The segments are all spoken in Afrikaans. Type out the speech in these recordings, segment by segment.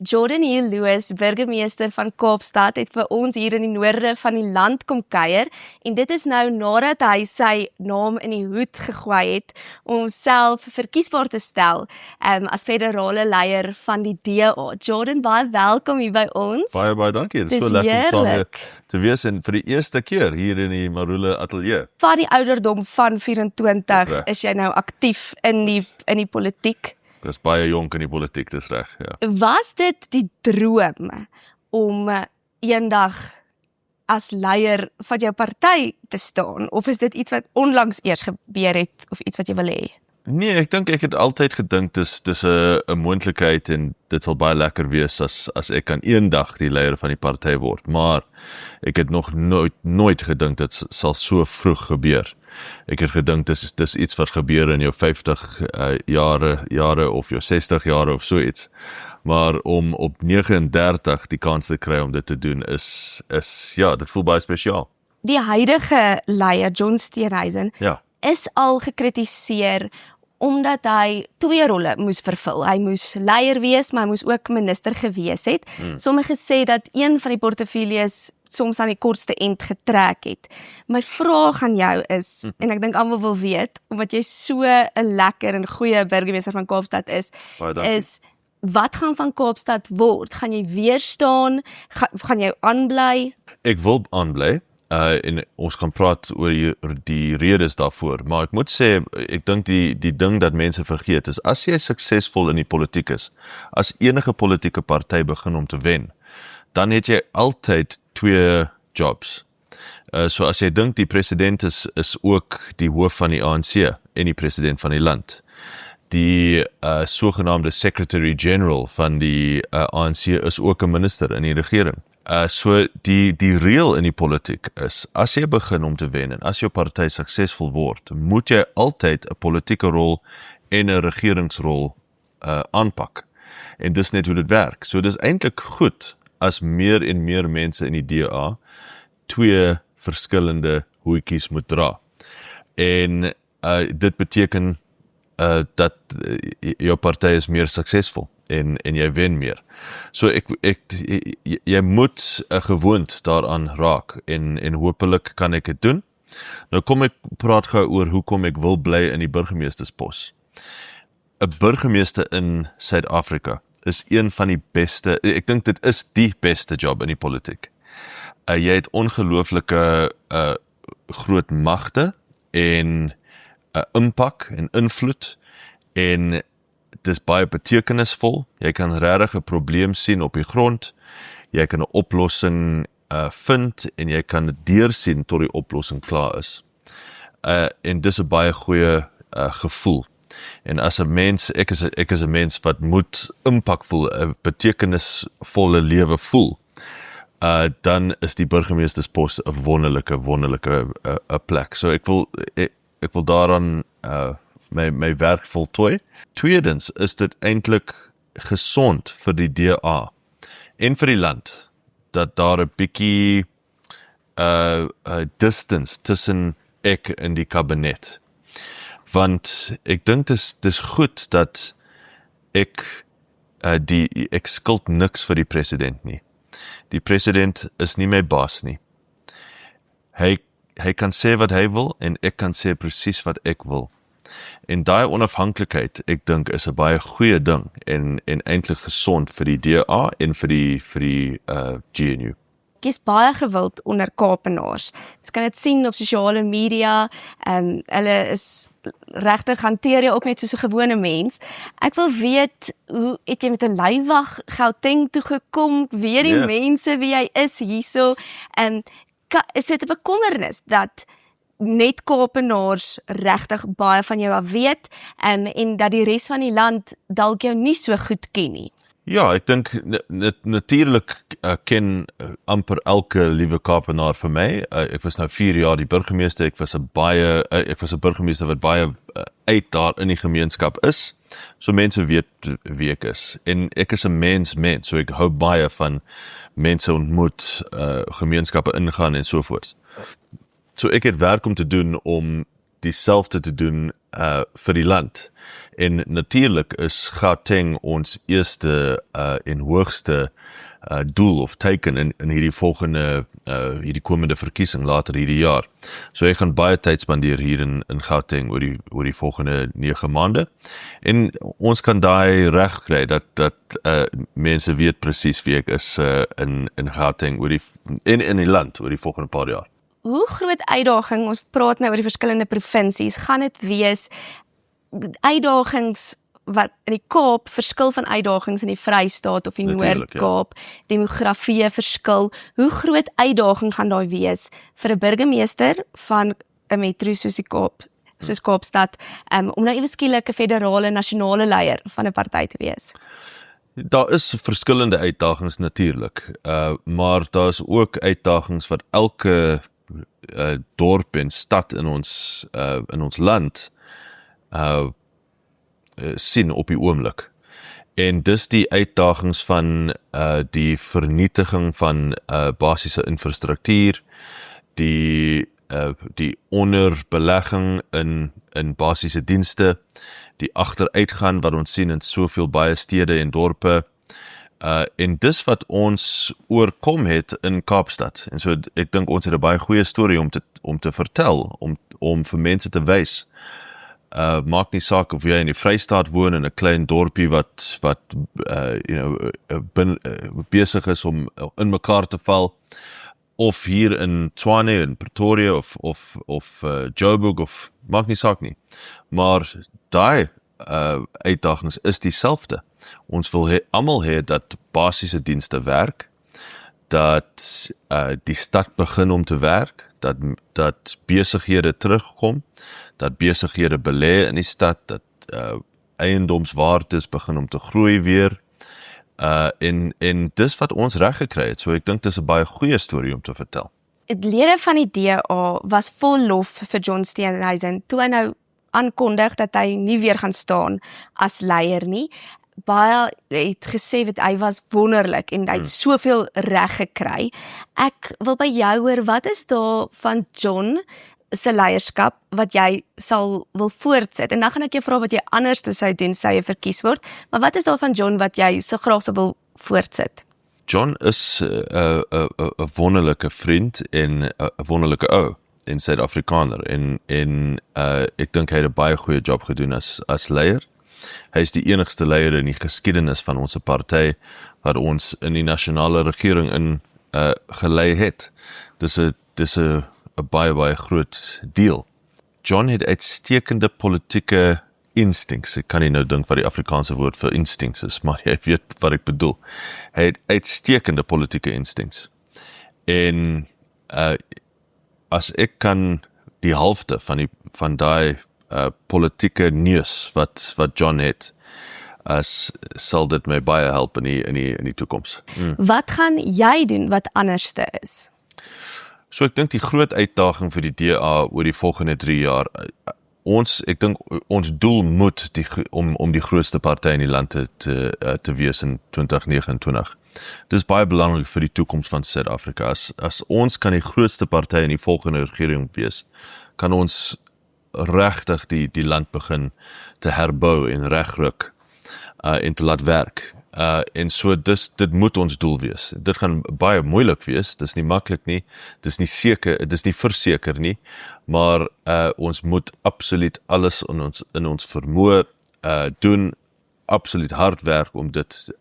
Jordan Hill Lewis, burgemeester van Kaapstad, het vir ons hier in die noorde van die land kom kuier en dit is nou nadat hy sy naam in die hoed gegooi het om homself verkiesbaar te stel as federale leier van die DA. Jordan, baie welkom hier by ons. Baie dankie. Dit is so lekker om saam te wees en vir die eerste keer hier in die Marula ateljee. Van die ouderdom van 24 is jy nou aktief in die politiek. Ek is baie jonk in die politiek, dis reg, ja. Was dit die droom om eendag as leier van jou party te staan, of is dit iets wat onlangs eers gebeur het, of iets wat jy wil hê? Nee, ek dink ek het altyd gedink dis 'n moontlikheid en dit sal baie lekker wees as ek kan eendag die leier van die party word, maar ek het nog nooit gedink dit sal so vroeg gebeur. Ek het gedink dis iets wat gebeur in jou 50 jare of jou 60 jare of so iets. Maar om op 39 die kans te kry om dit te doen is dit voel baie spesiaal. Die huidige leier, John Steenhuisen, is al gekritiseer omdat hy 2 rolle moes vervul. Hy moes leier wees, maar hy moes ook minister gewees het. Sommige sê dat een van die portefeuilles soms aan die kortste end getrek het. My vraag aan jou is, en ek dink almal wil weet, omdat jy so 'n lekker en goeie burgemeester van Kaapstad is wat gaan van Kaapstad word? Gaan jy weer staan? Gaan jy aanbly? Ek wil aanbly. En ons kan praat oor die redes daarvoor, maar ek moet sê, ek dink die ding dat mense vergeet is, as jy suksesvol in die politiek is, as enige politieke party begin om te wen, dan het jy altyd 2 jobs. So as jy dink die president is ook die hoof van die ANC en die president van die land. Die sogenaamde Secretary General van die ANC is ook 'n minister in die regering. So die reël in die politiek is, as jy begin om te wen en as jou party suksesvol word, moet jy altyd 'n politieke rol en 'n regeringsrol aanpak. En dis net hoe dit werk. So dis eintlik goed as meer en meer mense in die DA 2 verskillende hoedjies moet dra. En dit beteken dat jou party is meer suksesvol en jy wen meer. So jy moet gewoond daaraan raak en hopelik kan ek dit doen. Nou kom ek praat gou oor hoekom ek wil bly in die burgemeesterspos. 'n Burgemeester in Suid-Afrika is een van die beste, ek dink dit is die beste job in die politiek. Jy het ongelooflike groot magte en impak en invloed en dit is baie betekenisvol. Jy kan regtig 'n probleem sien op die grond. Jy kan 'n oplossing vind en jy kan dit deursien tot die oplossing klaar is. En dis 'n baie goeie gevoel. En as 'n mens, ek is 'n mens wat moet impak voel, 'n betekenisvolle lewe voel, dan is die burgemeesterspos 'n wonderlike plek. So ek wil daaraan my werk voltooi. Tweedens is dit eintlik gesond vir die DA en vir die land, dat daar 'n bietjie distance tussen ek en die kabinet. Want ek dink dis goed dat ek skuld niks vir die president nie. Die president is nie my baas nie. Hy kan sê wat hy wil en ek kan sê presies wat ek wil. En daai onafhanklikheid, ek dink, is 'n baie goeie ding en eintlik gesond vir die DA en vir die GNU. Ek is baie gewild onder Kaapenaars. Ons kan dit sien op sosiale media. Hulle is regtig hanteer jy ook net soos 'n gewone mens. Ek wil weet, hoe het jy met 'n leiwag Gauteng toe gekom? Weet die mense wie jy is hierso? Is dit 'n bekommernis dat net Kaapenaars regtig baie van jou af weet en dat die res van die land dalk jou nie so goed ken nie? Ja, ek dink natuurlik ken amper elke liewe Kaapenaar vir my. Ek was nou 4 jaar die burgemeester. Ek was 'n burgemeester wat baie uit daar in die gemeenskap is. So mense weet wie ek is. En ek is 'n mens, so ek hou baie van mense ontmoet, gemeenskappe ingaan en sovoorts. So ek het werk om te doen om dieselfde te doen vir die land. En natuurlik is Gauteng ons eerste en hoogste doel of teiken in hierdie volgende, hierdie komende verkiesing later hierdie jaar. So ek gaan baie tyd spandeer hier in Gauteng oor die volgende 9 maande. En ons kan daai reg kry dat mense weet presies wie ek is in Gauteng in die land oor die volgende paar jaar. Hoe groot uitdaging, ons praat nou oor die verskillende provinsies, gaan dit wees uitdagings wat in die Kaap verskil van uitdagings in die Vrystaat of die Noord-Kaap, demografie verskil. Hoe groot uitdaging gaan daar wees vir 'n burgemeester van 'n metro soos die Kaap, soos Kaapstad, om nou ewe skielik 'n federale nasionale leier van 'n party te wees? Daar is verskillende uitdagings natuurlik, maar daar is ook uitdagings wat elke dorp en stad in ons land sien op die oomblik. En dis die uitdagings van die vernietiging van basiese infrastruktuur, die onderbelegging in basiese dienste, die agteruitgaan wat ons sien in soveel baie stede en dorpe, en dis wat ons oorkom het in Kaapstad. En so ek dink ons het 'n baie goeie storie om te vertel, om vir mense te wys. Maak nie saak of jy in die Vrystaat woon in 'n klein dorpie wat besig is om in mekaar te val, of hier in Tshwane in Pretoria of Joburg of maak nie saak nie. Maar daai uitdagings is dieselfde. Ons wil almal hê dat basiese dienste werk, dat die stad begin om te werk, dat besighede terugkom, dat besighede belê in die stad, dat eiendomswaardes begin om te groei weer, en dis wat ons reg gekry het. So ek dink dis 'n baie goeie storie om te vertel. Lede van die DA was vol lof vir John Steenhuisen toe hy nou aankondig dat hy nie weer gaan staan as leier nie. Baie het gesê dat hy was wonderlik en hy het soveel reg gekry. Ek wil by jou hoor, wat is daar van John se leierskap wat jy sal wil voortsit? En dan gaan ek jou vra wat jy anders sou doen sou jy verkies word, maar wat is daar van John wat jy so graag sou wil voortsit? John is 'n wonderlike vriend en 'n wonderlike ou en Suid-Afrikaner en ek dink hy het 'n baie goeie job gedoen as leier. Hy is die enigste leier in die geskiedenis van ons party wat ons in die nasionale regering in gelei het. Dis 'n baie groot deel. John het uitstekende politieke instincts. Ek kan nie nou dink wat die Afrikaanse woord vir instincts is, maar jy weet wat ek bedoel. Hy het uitstekende politieke instincts. En as ek kan die helfte van daai politieke neus wat John het, sal dit my baie help in die toekoms. Wat gaan jy doen wat anderste is? So ek dink die groot uitdaging vir die DA oor die volgende 3 jaar, ek dink ons doel moet om die grootste party in die land te wees in 2029. Dit is baie belangrik vir die toekoms van Suid-Afrika. As ons kan die grootste party in die volgende regering wees, kan ons regtig die land begin te herbou en regryk en te laat werk. En so dit moet ons doel wees. Dit gaan baie moeilik wees, dis nie maklik nie, dis nie verseker nie, maar ons moet absoluut alles in ons vermoë doen, absoluut hard werk om dit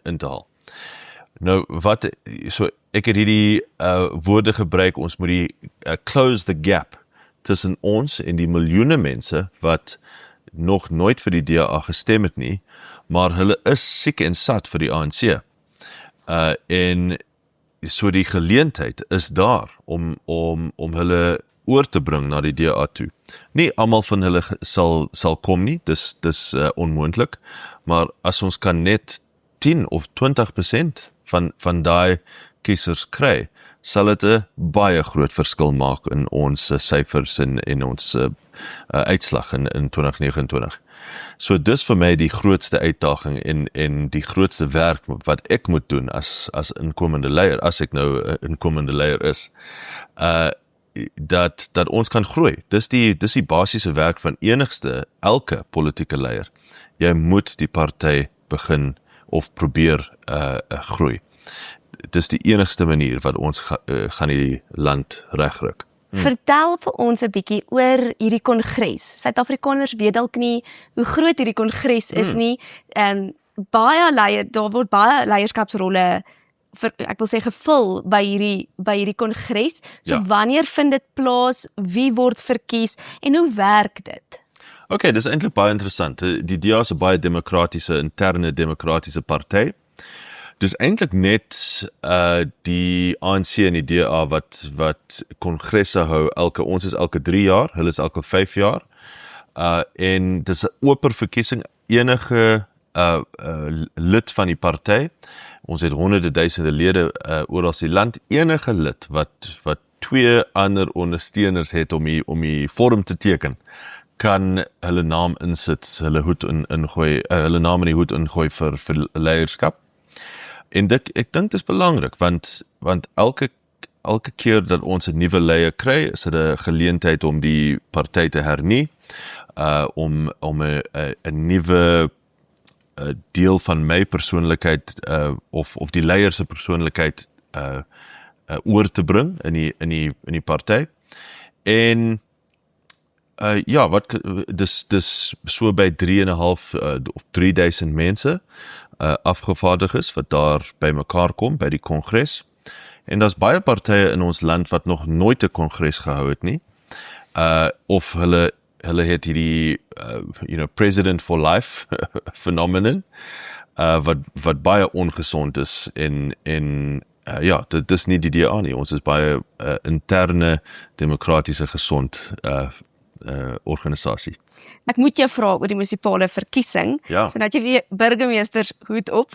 in te haal. Nou so ek het hierdie woorde gebruik, ons moet die close the gap tussen ons en die miljoene mense wat nog nooit vir die DA gestem het nie, maar hulle is siek en sat vir die ANC. En so die geleentheid is daar om hulle oor te bring na die DA toe. Nie almal van hulle sal kom nie, dis onmoontlik, maar as ons kan net 10 of 20% van daai kiesers kry, sal dit 'n baie groot verskil maak in ons syfers en ons uitslag in 2029. So dis vir my die grootste uitdaging en die grootste werk wat ek moet doen as inkomende leier, as ek nou 'n inkomende leier is, dat ons kan groei. Dis die basiese werk van elke politieke leier. Jy moet die party begin of probeer groei. Dis die enigste manier wat ons gaan die land regryk. Vertel vir ons 'n bietjie oor hierdie kongres. Suid-Afrikaners weet dalk nie hoe groot hierdie kongres is nie. Daar word baie leierskapsrolle ek wil sê gevul by hierdie kongres. So wanneer vind dit plaas? Wie word verkies en hoe werk dit? Okay, dis eintlik baie interessant. Die DA is 'n baie interne demokratiese party. Dis eintlik net die ANC en die DA wat kongresse hou ons is elke 3 jaar, hulle is elke 5 jaar. En dis 'n oop verkiesing, enige lid van die party. Ons het honderde duisende lede oral die land, enige lid wat 2 ander ondersteuners het om die vorm te teken, kan hulle naam insit, hulle naam in die hoed ingooi vir leierskap. En ek dink dit is belangrik, want elke keer dat ons 'n nuwe leier kry, is dit 'n geleentheid om die party te hernie, om 'n nuwe deel van my persoonlikheid of die leier se persoonlikheid oor te bring in die party. En dis so by 3.5 of 3000 mense afgevaardiges wat daar by mekaar kom by die kongres. En daar's baie partye in ons land wat nog nooit 'n kongres gehou het nie. Of hulle het hierdie president for life phenomenon wat baie ongesond is en dit is nie die DA nie. Ons is baie interne demokratiese gesond organisasie. Ek moet jou vra oor die munisipale verkiesing, so dat jy weer burgemeesters hoed op.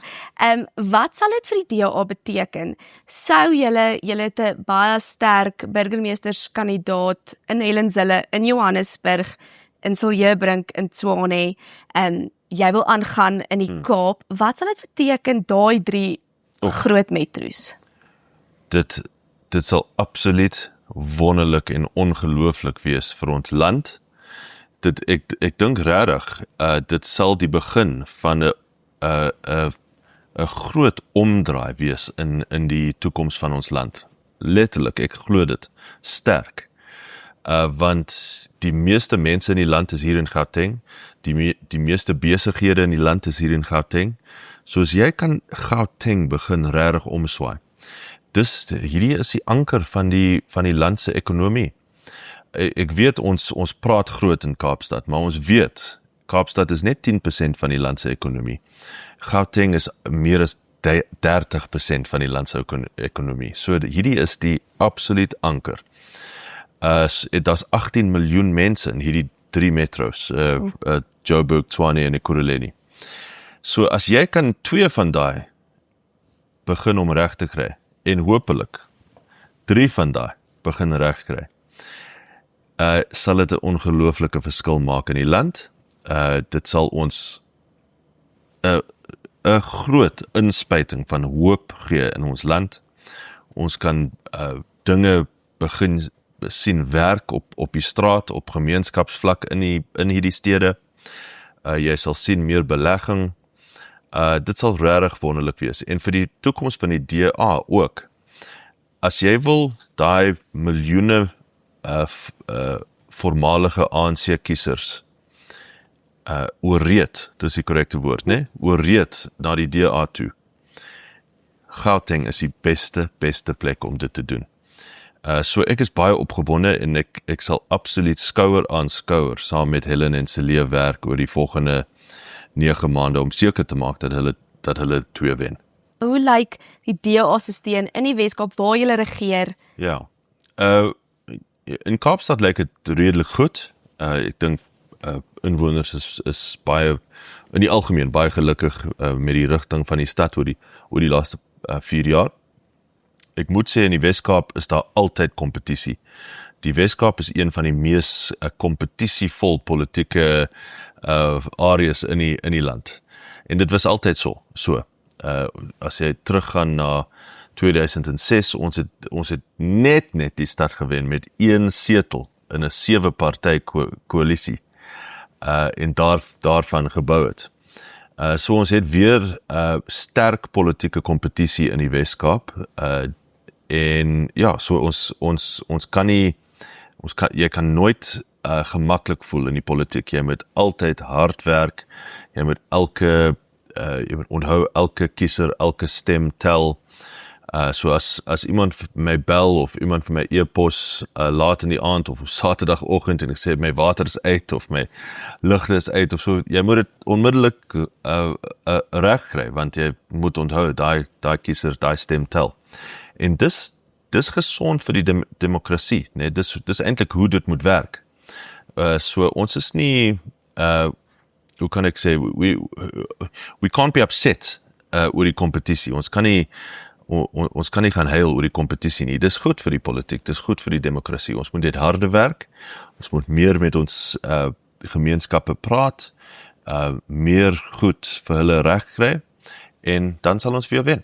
Wat sal dit vir die DA beteken? Sou julle het 'n baie sterk burgemeesterskandidaat in Hellenzille, in Johannesburg, in Siljebrink, in Tshwane, jy wil aangaan in die Kaap, wat sal dit beteken, daai 3 groot metros? Dit sal absoluut wonderlik en ongelooflik wees vir ons land. Ek dink regtig, dit sal die begin van 'n groot omdraai wees in die toekoms van ons land. Letterlik, ek glo dit sterk. Want die meeste mense in die land is hier in Gauteng, die meeste besighede in die land is hier in Gauteng. So as jy kan Gauteng begin regtig omswaai. Hierdie is die anker van die land se ekonomie. Ek weet ons praat groot in Kaapstad, maar ons weet Kaapstad is net 10% van die land se ekonomie. Gauteng is meer as 30% van die land se ekonomie. So hierdie is die absoluut anker. Daar's 18 miljoen mense in hierdie 3 metros, Joburg, Tshwane en Ekurhuleni. So as jy kan 2 van daai begin om reg te kry, en hopelik 3 van daai begin reg kry, sal dit 'n ongelooflike verskil maak in die land. Dit sal ons 'n groot inspuiting van hoop gee in ons land. Ons kan dinge begin sien werk op die straat, op gemeenskapsvlak in hierdie stede. Jy sal sien meer belegging. Dit sal regtig wonderlik wees. En vir die toekoms van die DA ook. As jy wil daai miljoene voormalige ANC-kiesers oorreed, dis die korrekte woord, né? Oorreed na die DA toe. Gauteng is die beste plek om dit te doen. So ek is baie opgewonde en ek sal absoluut skouer aan skouer saam met Helen en Celia werk oor die volgende 9 maande om seker te maak dat hulle 2 wen. Hoe lyk die DA se steun in die Weskaap waar julle regeer? Ja. In Kaapstad lyk dit redelik goed. Ek dink inwoners is baie in die algemeen baie gelukkig met die rigting van die stad oor die laaste 4 jaar. Ek moet sê in die Weskaap is daar altyd kompetisie. Die Weskaap is een van die mees kompetisievol politieke areas in die land. En dit was altyd so. As jy teruggaan na 2006, ons het net die stad gewen met 1 setel in 'n 7-party koalisie en daarvan gebou het. So ons het weer sterk politieke kompetisie in die Wes-Kaap en ja, so ons kan nie jy kan nooit gemaklik voel in die politiek. Jy moet altyd hard werk. Jy moet onthou elke kiezer, elke stem tel. So as iemand my bel of iemand vir my e-pos laat in die aand of Saterdagoggend en ek sê my water is uit of my ligte is uit of so, jy moet dit onmiddellik reg kry, want jy moet onthou daai kiezer, daai stem tel. En dis gesond vir die demokrasie, nee, dis eintlik hoe dit moet werk. So ons is nie, hoe kan ek sê, we can't be upset oor die kompetisie. Ons kan nie gaan huil oor die kompetisie nie. Dis goed vir die politiek, dis goed vir die demokrasie. Ons moet dit harde werk, ons moet meer met ons gemeenskappe praat, meer goed vir hulle reg kry, en dan sal ons weer wen.